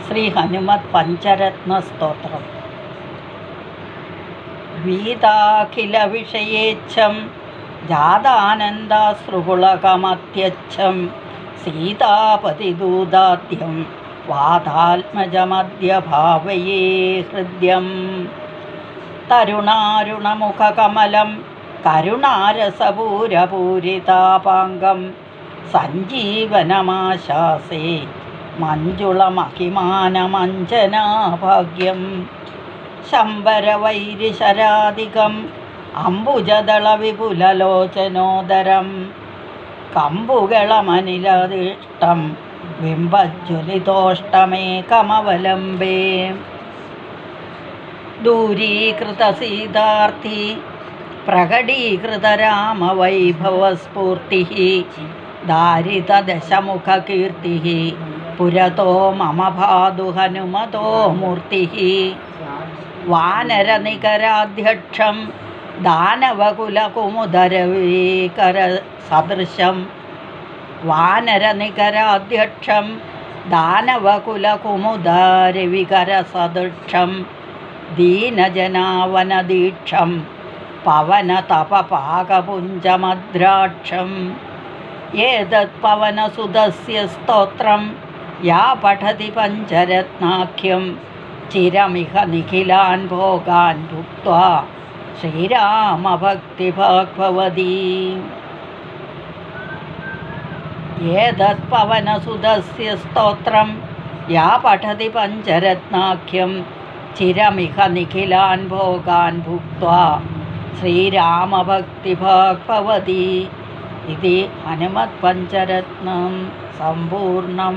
ശ്രീ ഹനുമത് പഞ്ചരത്നസ്തോത്രം. വീതാഖില വിഷയേച്ഛം ജാതാനന്ദാശ്രുകുളകമത്യച്ഛം സീതാപതിദൂതാദ്യം വാതാത്മജമദ്യ ഭാവയേ ഹൃദ്യം. തരുണാരുണമുഖകമലം കരുണാരസപൂരപൂരിതാപാംഗം സഞ്ജീവനമാശാസേ മഞ്ജുളമഹിമാനമഞ്ജനാഭാഗ്യം. ശംബരവൈരിശരാധികം അംബുജദളവിപുലലോചനോദരം കമ്പുകളമനിലദിഷ്ടം ബിംബജ്വലിതോഷ്ടമേകമവലംബേ. ദൂരീകൃതസീതാർത്ഥി പ്രകടീകൃതരാമവൈഭവസ്ഫൂർത്തിഃ ദാരിതദശമുഖകീർത്തിഃ പുരതോ മമ ഭാതു ഹനുമതോ മൂർത്തിഃ. വാനരനികരാധ്യക്ഷം ദാനവകുലകുമുദരവീകരസദൃശം വാനരനികരാധ്യക്ഷം ദാനവകുലകുമുദരവികരസദൃശം ദീനജനാവനദീക്ഷം പവനതപപാകപുഞ്ചമദ്രാക്ഷം. ഏതത് പവനസുതസ്യ സ്തോത്രം യാ പഠതി പഞ്ചരത്നാഖ്യം ചിരമിഹ നിഖിലാൻ ഭോഗാൻ ഭുക്ത്വാ ശ്രീരാമഭക്തിഭാഗ്ഭവതി. ഏതത് പവനസുതസ്യ സ്തോത്രം യാ പഠതി പഞ്ചരത്നാഖ്യം ചിരമിഹ നിഖിലാൻ ഭോഗാൻ ഭുക്ത്വാ ശ്രീരാമഭക്തിഭാഗ്ഭവതി. ഇതി ഹനുമത് പഞ്ചരത്നം സമ്പൂർണം.